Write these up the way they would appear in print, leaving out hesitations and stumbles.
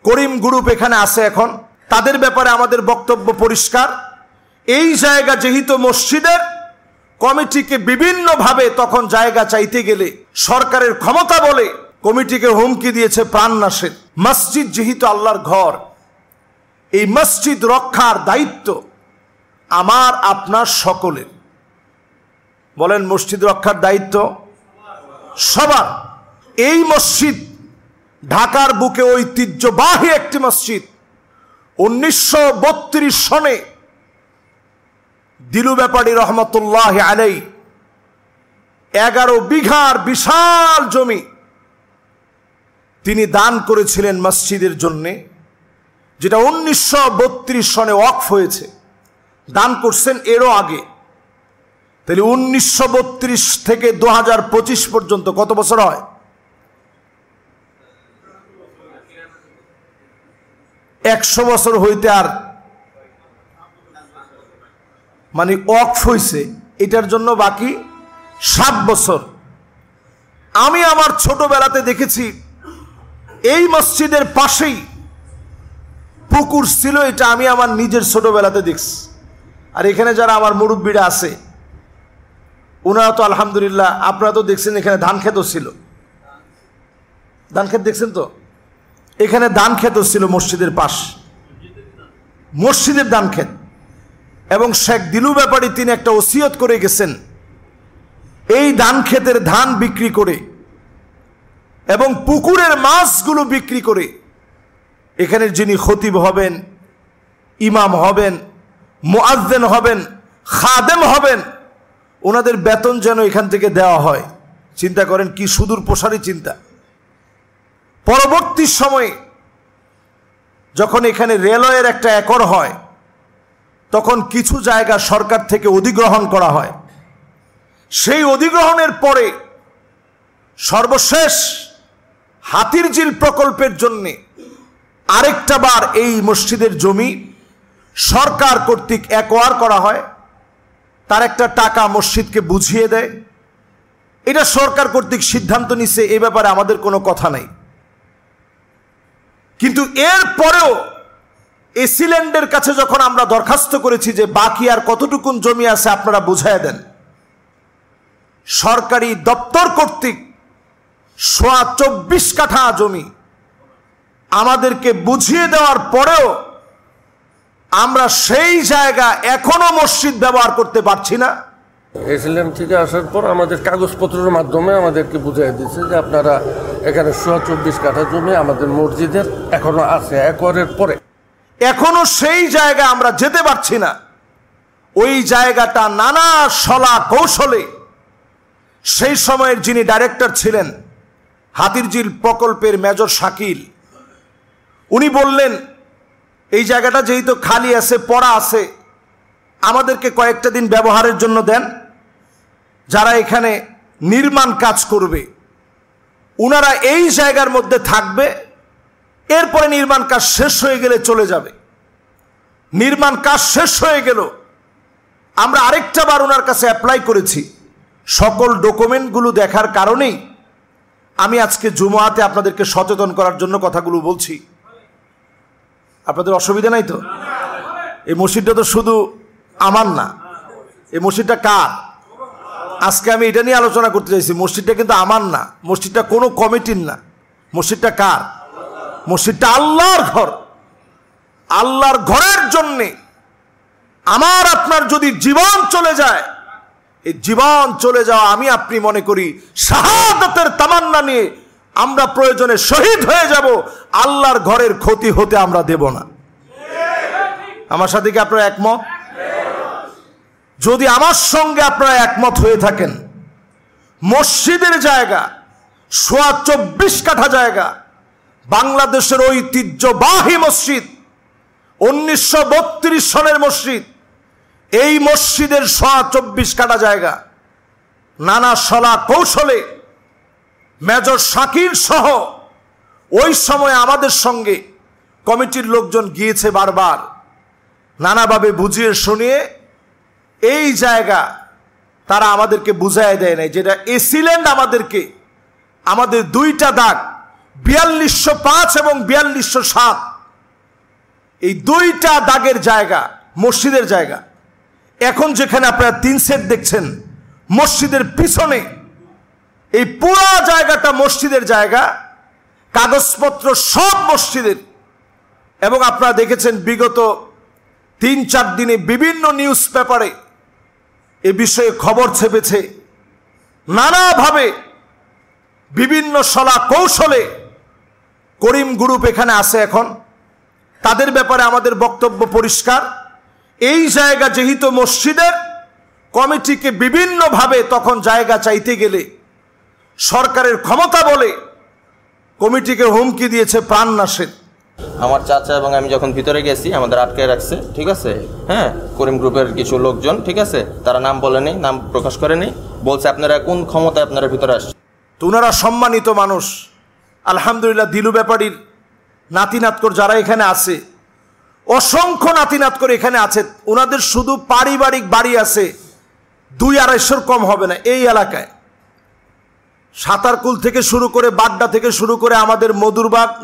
করিম group এখানে আছে এখন, তাদের ব্যাপারে আমাদের বক্তব্য পরিষ্কার। এই জায়গা যেহেতু মসজিদের, কমিটিকে বিভিন্নভাবে তখন জায়গা চাইতে গেলে সরকারের ক্ষমতা বলে কমিটিকে হুমকি দিয়েছে প্রাণনাশের। মসজিদ যেহেতু আল্লাহর ঘর, এই মসজিদ রক্ষার দায়িত্ব আমার আপনার সকলের। বলেন, মসজিদ রক্ষার দায়িত্ব সবার। এই মসজিদ ঢাকার বুকে ঐতিহ্যবাহী একটি মসজিদ। 1932 সনে দিলু ব্যাপারী রহমতুল্লাহ আলাই 11 বিঘার বিশাল জমি তিনি দান করেছিলেন মসজিদের জন্যে, যেটা 1932 সনে ওয়াকফ হয়েছে। দান করছেন এরও আগে। তাহলে 1932 থেকে 2025 পর্যন্ত কত বছর হয়? 100 বছর হইতে আর মানে ওয়াকফ হয়েছে, এটার জন্য বাকি 7 বছর। আমি আমার ছোটবেলাতে দেখেছি এই মসজিদের পাশেই পুকুর ছিল, এটা আমি আমার নিজের ছোটবেলাতে দেখছি। আর এখানে যারা আমার মুরব্বীরা আছে ওনারা তো আলহামদুলিল্লাহ, আপনারা তো দেখছেন এখানে ধান ক্ষেতও ছিল। ধান ক্ষেত দেখছেন তো? এখানে ধান ক্ষেতও ছিল মসজিদের পাশ, মসজিদের ধান ক্ষেত। এবং শেখ দিলু ব্যাপারী তিনি একটা ওসিয়ত করে গেছেন, এই ধান ক্ষেতের ধান বিক্রি করে এবং পুকুরের মাছগুলো বিক্রি করে এখানের যিনি খতিব হবেন, ইমাম হবেন, মুয়াজ্জিন হবেন, খাদেম হবেন, ওনাদের বেতন যেন এখান থেকে দেওয়া হয়। চিন্তা করেন কি সুদূর প্রসারী চিন্তা। পরবর্তী সময়ে যখন এখানে রেলওয়ের একটা একর হয়, তখন কিছু জায়গা সরকার থেকে অধিগ্রহণ করা হয়। সেই অধিগ্রহণের পরে সর্বশেষ হাতিরঝিল প্রকল্পের জন্য আরেকটা বার এই মসজিদের জমি সরকার কর্তৃক একোয়ার করা হয়। তার একটা টাকা মসজিদকে বুঝিয়ে দেয়। এটা সরকার কর্তৃক সিদ্ধান্ত নিছে, এই ব্যাপারে আমাদের কোনো কথা নাই। কিন্তু এর পরেও এসিল্যান্ডের কাছে যখন আমরা দরখাস্ত করেছি যে বাকি আর কতটুকুন জমি আছে আপনারা বুঝাইয়া দেন, সরকারি দপ্তর কর্তৃক 24 কাঠা জমি আমাদেরকে বুঝিয়ে দেওয়ার পরেও আমরা সেই জায়গা এখনো মসজিদ ব্যবহার করতে পারছি না। এসিল্যান্ড থেকে আসার পর আমাদের কাগজপত্রের মাধ্যমে আমাদেরকে বুঝিয়ে দিচ্ছে যে আপনারা এখানে 24 কাঠা জমি আমাদের মসজিদের এখনো আছে একরের পরে। এখনো সেই জায়গা আমরা যেতে পারছি না। ওই জায়গাটা নানা সলা কৌশলে সেই সময়ের যিনি ডাইরেক্টর ছিলেন হাতিরঝিল প্রকল্পের মেজর শাকিল, উনি বললেন এই জায়গাটা যেহেতু খালি আছে, পড়া আছে, আমাদেরকে কয়েকটা দিন ব্যবহারের জন্য দেন। যারা এখানে নির্মাণ কাজ করবে ওনারা এই জায়গার মধ্যে থাকবে, এরপরে নির্মাণ কাজ শেষ হয়ে গেলে চলে যাবে। নির্মাণ কাজ শেষ হয়ে গেল, আমরা আরেকটা বার ওনার কাছে অ্যাপ্লাই করেছি। সকল ডকুমেন্টগুলো দেখার কারণেই আমি আজকে জুমাতে আপনাদেরকে সচেতন করার জন্য কথাগুলো বলছি। আপনাদের অসুবিধা নাই তো? এই মসজিদটা তো শুধু আমার না, এই মসজিদটা কার? আজকে আমি এটা নিয়ে আলোচনা করতে চাইছি। মসজিদটা কিন্তু আমার না, মসজিদটা কোনো কমিটির না, মসজিদটা কার? মসজিদটা আল্লাহর ঘর। আল্লাহর ঘরের জন্যে আমার আপনার যদি জীবন চলে যায়, এই জীবন চলে যাওয়া আমি আপনি মনে করি শাহাদাতের তামান্না নিয়ে আমরা প্রয়োজনে শহীদ হয়ে যাব, আল্লাহর ঘরের ক্ষতি হতে আমরা দেব না। আমার সাথে কি আপনারা একমত? যদি আমার সঙ্গে আপনারা একমত হয়ে থাকেন, মসজিদের জায়গা 24 কাঠা জায়গা, বাংলাদেশের ঐতিহ্যবাহী মসজিদ, 1932 সনের মসজিদ, এই মসজিদের 24 কাঠা জায়গা নানা সলা কৌশলে মেজর শাকিল সহ ওই সময় আমাদের সঙ্গে কমিটির লোকজন গিয়েছে, বারবার নানাভাবে বুঝিয়ে শুনিয়ে এই জায়গা তারা আমাদেরকে বুঝায় দেয় নাই। যেটা এসিল্যান্ড আমাদেরকে আমাদের 2টা দাগ 4205 এবং 4207 এই দুইটা দাগের জায়গা মসজিদের জায়গা। এখন যেখানে আপনারা 3 সেট দেখছেন মসজিদের পিছনে, এই পুরো জায়গাটা মসজিদের জায়গা, কাগজপত্র সব মসজিদের। এবং আপনারা দেখেছেন বিগত 3-4 দিনে বিভিন্ন নিউজ পেপারে এ বিষয়ে খবর ছেপেছে। নানাভাবে বিভিন্ন সলা কৌশলে করিম গ্রুপ এখানে আছে। এখন তাদের ব্যাপারে আমাদের বক্তব্য পরিষ্কার। এই জায়গা যেহেতু মসজিদের, কমিটিকে বিভিন্নভাবে তখন জায়গা চাইতে গেলে সরকারের ক্ষমতা বলে কমিটিকে হুমকি দিয়েছে প্রাণনাশের। আমার চাচা এবং আমি যখন ভিতরে গেছি আমাদের আটকে রাখছে, ঠিক আছে, হ্যাঁ, করিম গ্রুপের কিছু লোকজন, ঠিক আছে, তারা নাম বলেনি, নাম প্রকাশ করেনি, বলছে আপনারা কোন ক্ষমতায় আপনারা ভিতরে আসছেন। তো ওনারা সম্মানিত মানুষ, আলহামদুলিল্লাহ। দিলু ব্যাপারীর নাতিনাতকর যারা এখানে আছে, অসংখ্য নাতিনাতকর এখানে আছে, ওনাদের শুধু পারিবারিক বাড়ি আছে 200-250 কম হবে না এই এলাকায়। সাতারকুল থেকে শুরু করে বাড্ডা থেকে শুরু করে আমাদের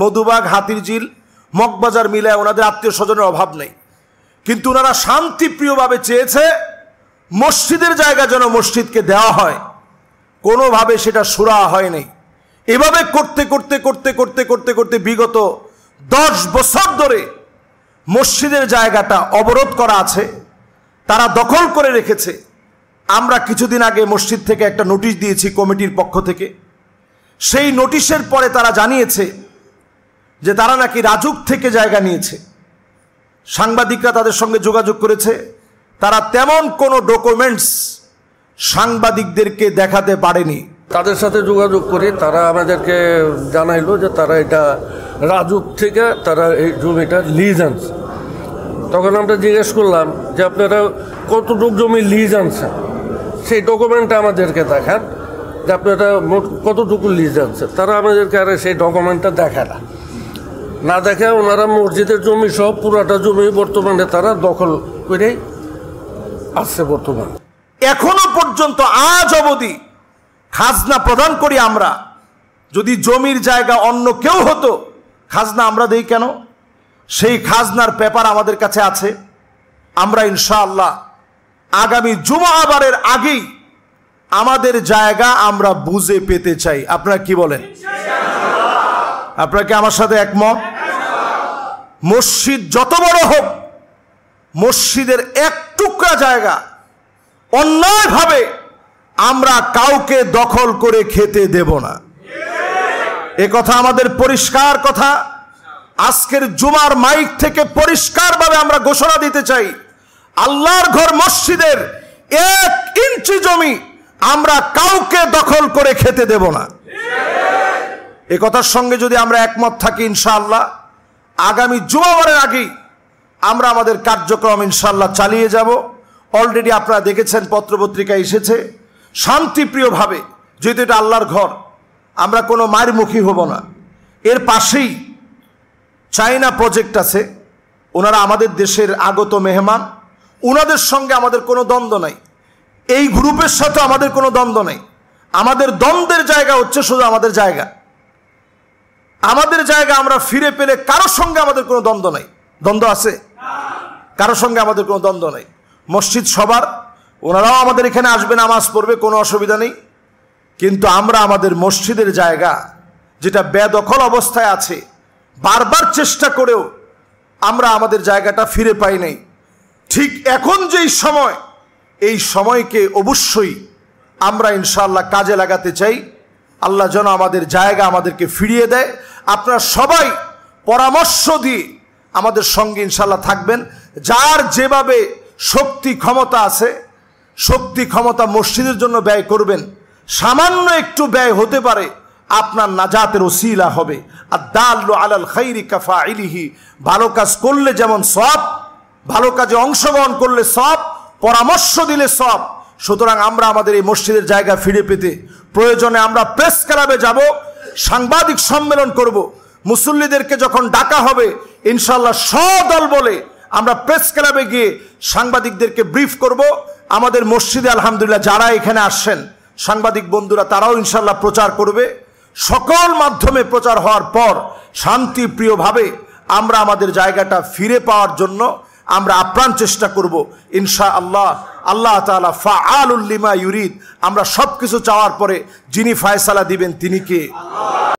মধুবাগ, হাতিরঝিল, মগবাজার মিলায় ওনাদের আত্মীয় স্বজনের অভাব নেই। কিন্তু ওনারা শান্তিপ্রিয়ভাবে চেয়েছে মসজিদের জায়গা যেন মসজিদকে দেওয়া হয়, কোনোভাবে সেটা সুরা হয়নি। এভাবে করতে করতে করতে করতে করতে করতে বিগত 10 বছর ধরে মসজিদের জায়গাটা অবরোধ করা আছে, তারা দখল করে রেখেছে। আমরা কিছুদিন আগে মসজিদ থেকে একটা নোটিশ দিয়েছি কমিটির পক্ষ থেকে। সেই নোটিশের পরে তারা জানিয়েছে যে তারা নাকি রাজুক থেকে জায়গা নিয়েছে। সাংবাদিকরা তাদের সঙ্গে যোগাযোগ করেছে, তারা তেমন কোনো ডকুমেন্টস সাংবাদিকদেরকে দেখাতে পারেনি। তাদের সাথে যোগাযোগ করি, তারা আমাদেরকে জানাইলো যে তারা এটা রাজুক থেকে তারা এই জমিটা লিজ আনছে। তখন আমরা জিজ্ঞেস করলাম যে আপনারা কতটুকু জমি লিজ আনছেন, সেই ডকুমেন্টটা আমাদেরকে দেখান যে আপনারা কতটুকু লিজ আনছে। তারা আমাদেরকে আর সেই ডকুমেন্টটা দেখায় না দেখে ওনারা মসজিদের জমি সহ পুরাটা জমি বর্তমানে তারা দখল করে আসছে। বর্তমানে এখনো পর্যন্ত আজ অবধি খাজনা প্রদান করি আমরা। যদি জমির জায়গা অন্য কেউ হতো, খাজনা আমরা দেই কেন? সেই খাজনার পেপার আমাদের কাছে আছে। আমরা ইনশাআল্লাহ আগামী জুমাবারের আগেই আমাদের জায়গা আমরা বুঝে পেতে চাই। আপনারা কি বলেন? আপনারা কি আমার সাথে একমত? মসজিদ যত বড় হোক, মসজিদের এক টুকরা জায়গা অন্যায়ভাবে আমরা কাউকে দখল করে খেতে দেব না। এ কথা আমাদের পরিষ্কার কথা। আজকের জুমার মাইক থেকে পরিষ্কারভাবে আমরা ঘোষণা দিতে চাই, আল্লাহর ঘর মসজিদের 1 ইঞ্চি জমি আমরা কাউকে দখল করে খেতে দেব না। এ কথার সঙ্গে যদি আমরা একমত থাকি, ইনশাআল্লাহ আগামী জুমাবারের আগেই আমরা আমাদের কার্যক্রম ইনশাআল্লাহ চালিয়ে যাব। অলরেডি আপনারা দেখেছেন পত্রপত্রিকায় এসেছে, শান্তিপ্রিয়ভাবে, যেহেতু এটা আল্লাহর ঘর, আমরা কোনো মারমুখী হব না। এর পাশেই চায়না প্রজেক্ট আছে, ওনারা আমাদের দেশের আগত মেহমান, ওনাদের সঙ্গে আমাদের কোনো দ্বন্দ্ব নাই। এই গ্রুপের সাথে আমাদের কোনো দ্বন্দ্ব নেই। আমাদের দ্বন্দ্বের জায়গা হচ্ছে শুধু আমাদের জায়গা। আমাদের জায়গা আমরা ফিরে পেলে কারোর সঙ্গে আমাদের কোনো দ্বন্দ্ব নাই। দ্বন্দ্ব আছে? কারোর সঙ্গে আমাদের কোনো দ্বন্দ্ব নেই। মসজিদ সবার, ওনারাও আমাদের এখানে আসবে, নামাজ পড়বে, কোনো অসুবিধা নেই। কিন্তু আমরা আমাদের মসজিদের জায়গা যেটা বেদখল অবস্থায় আছে, বারবার চেষ্টা করেও আমরা আমাদের জায়গাটা ফিরে পাই নাই। ঠিক এখন যেই সময়, এই সময়কে অবশ্যই আমরা ইনশাআল্লাহ কাজে লাগাতে চাই। আল্লাহ যেন আমাদের জায়গা আমাদেরকে ফিরিয়ে দেয়। আপনারা সবাই পরামর্শ দিয়ে আমাদের সঙ্গে ইনশাআল্লাহ থাকবেন। যার যেভাবে শক্তি ক্ষমতা আছে, শক্তি ক্ষমতা মসজিদের জন্য ব্যয় করবেন। সামান্য একটু ব্যয় হতে পারে, আপনার নাজাতের ওসিলা হবে। আদ-দাল্লু আলাল খাইরি কাফাইলিহি, ভালো কাজ করলে যেমন সওয়াব, ভালো কাজে অংশগ্রহণ করলে সওয়াব, পরামর্শ দিলে সওয়াব। সুতরাং আমরা আমাদের এই মসজিদের জায়গা ফিরে পেতে প্রয়োজনে আমরা প্রেস ক্লাবে যাব, সাংবাদিক সম্মেলন করব। মুসল্লিদেরকে যখন ডাকা হবে ইনশাআল্লাহ সদল বলে আমরা প্রেস ক্লাবে গিয়ে সাংবাদিকদেরকে ব্রিফ করব। আমাদের মসজিদে আলহামদুলিল্লাহ যারা এখানে আসছেন সাংবাদিক বন্ধুরা, তারাও ইনশাআল্লাহ প্রচার করবে। সকল মাধ্যমে প্রচার হওয়ার পর শান্তিপ্রিয়ভাবে আমরা আমাদের জায়গাটা ফিরে পাওয়ার জন্য আমরা আপ্রাণ চেষ্টা করব ইনশাআল্লাহ। আল্লাহ তাআলা ফাআলুল লিমা ইউরিদ। আমরা সব কিছু চাওয়ার পরে যিনি ফায়সালা দিবেন তিনি কে?